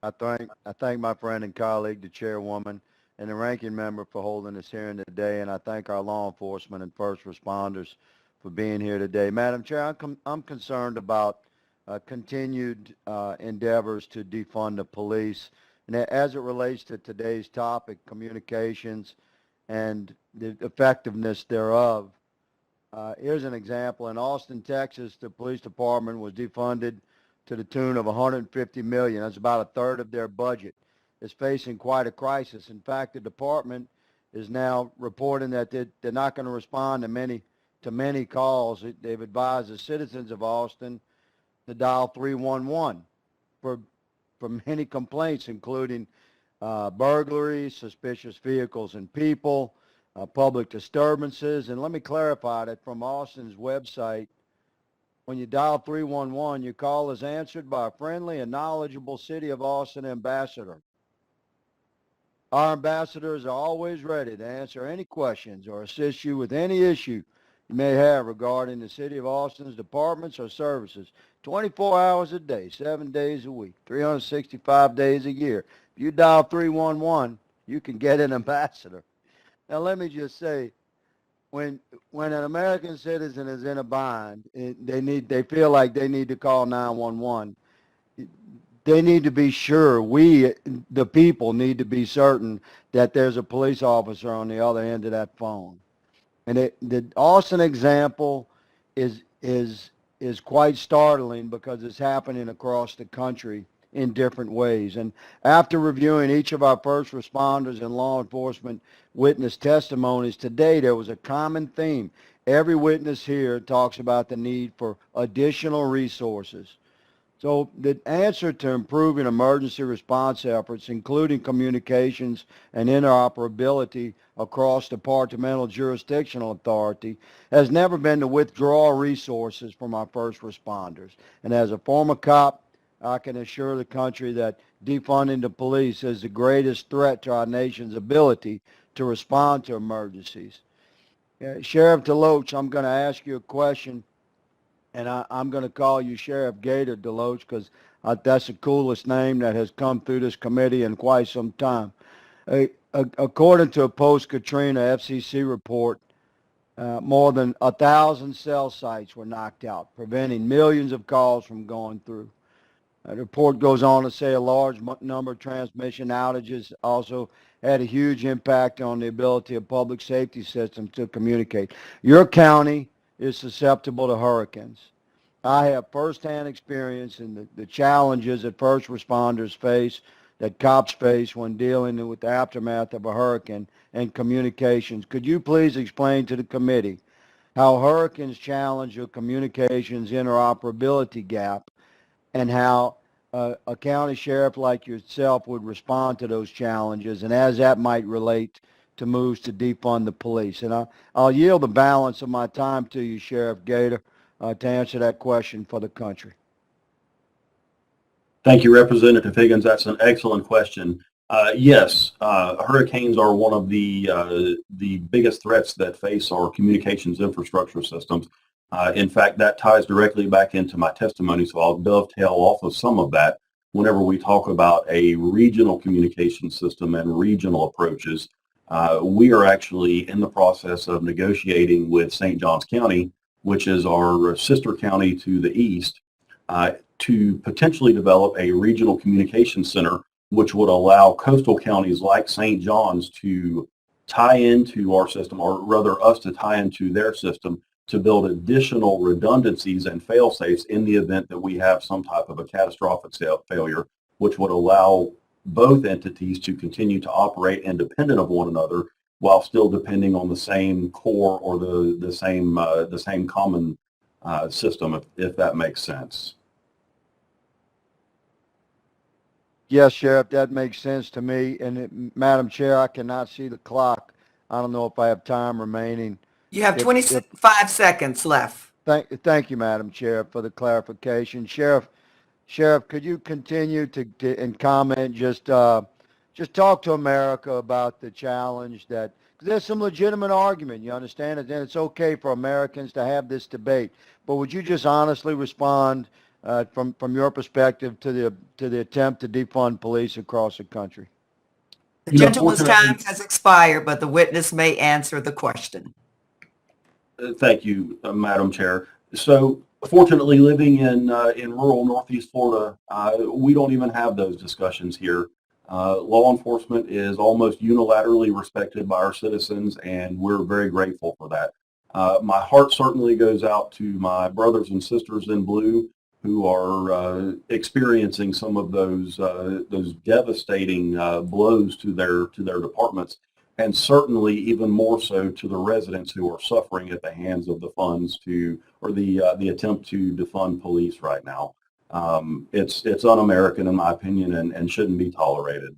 I thank my friend and colleague, the chairwoman, and the ranking member for holding this hearing today, and I thank our law enforcement and first responders for being here today. Madam Chair, I'm concerned about continued endeavors to defund the police, and as it relates to today's topic, communications and the effectiveness thereof. Here's an example. In Austin, Texas, the police department was defunded to the tune of $150 million. That's about a third of their budget. It's facing quite a crisis. In fact, the department is now reporting that they're not going to respond to many calls. They've advised the citizens of Austin to dial 311 for many complaints, including burglaries, suspicious vehicles and people, public disturbances. And let me clarify that from Austin's website, when you dial 311, your call is answered by a friendly and knowledgeable City of Austin ambassador. Our ambassadors are always ready to answer any questions or assist you with any issue you may have regarding the City of Austin's departments or services, 24 hours a day, 7 days a week, 365 days a year. If you dial 311, you can get an ambassador. Now, let me just say, when an American citizen is in a bind, they feel like they need to call 911. They need to be sure, we, the people, need to be certain that there's a police officer on the other end of that phone. And the Austin example is quite startling because it's happening across the country in different ways. And after reviewing each of our first responders and law enforcement witness testimonies today, there was a common theme. Every witness here talks about the need for additional resources. So the answer to improving emergency response efforts, including communications and interoperability across departmental jurisdictional authority, has never been to withdraw resources from our first responders. And as a former cop, I can assure the country that defunding the police is the greatest threat to our nation's ability to respond to emergencies. Sheriff DeLoach, I'm going to ask you a question, and I'm going to call you Sheriff Gator DeLoach because that's the coolest name that has come through this committee in quite some time. According to a post-Katrina FCC report, more than 1,000 cell sites were knocked out, preventing millions of calls from going through. The report goes on to say a large number of transmission outages also had a huge impact on the ability of public safety systems to communicate. Your county is susceptible to hurricanes. I have firsthand experience in the challenges that first responders face, that cops face when dealing with the aftermath of a hurricane and communications. Could you please explain to the committee how hurricanes challenge your communications interoperability gap and how a county sheriff like yourself would respond to those challenges, and as that might relate to moves to defund the police? And I'll yield the balance of my time to you, Sheriff Gator, to answer that question for the country. Thank you, Representative Higgins. That's an excellent question. Yes, hurricanes are one of the biggest threats that face our communications infrastructure systems. In fact, that ties directly back into my testimony, so I'll dovetail off of some of that whenever we talk about a regional communication system and regional approaches. We are actually in the process of negotiating with St. Johns County, which is our sister county to the east, to potentially develop a regional communication center, which would allow coastal counties like St. John's to tie into our system, or rather us to tie into their system, to build additional redundancies and fail-safes in the event that we have some type of a catastrophic failure, which would allow both entities to continue to operate independent of one another while still depending on the same core or the same common system, if that makes sense. Yes, Sheriff, that makes sense to me. And Madam Chair, I cannot see the clock. I don't know if I have time remaining. You have 25 seconds left. Thank you, Madam Chair, for the clarification. Sheriff, could you continue and comment, just talk to America about the challenge that, because there's some legitimate argument, you understand, and it's okay for Americans to have this debate, but would you just honestly respond from your perspective to the attempt to defund police across the country? The You know, gentleman's fortunately- time has expired, but the witness may answer the question. Thank you, Madam Chair. So fortunately, living in rural Northeast Florida, we don't even have those discussions here. Law enforcement is almost unilaterally respected by our citizens, and we're very grateful for that. My heart certainly goes out to my brothers and sisters in blue who are experiencing some of those devastating blows to their departments, and certainly even more so to the residents who are suffering at the hands of the funds or the attempt to defund police right now. It's un-American in my opinion, and shouldn't be tolerated.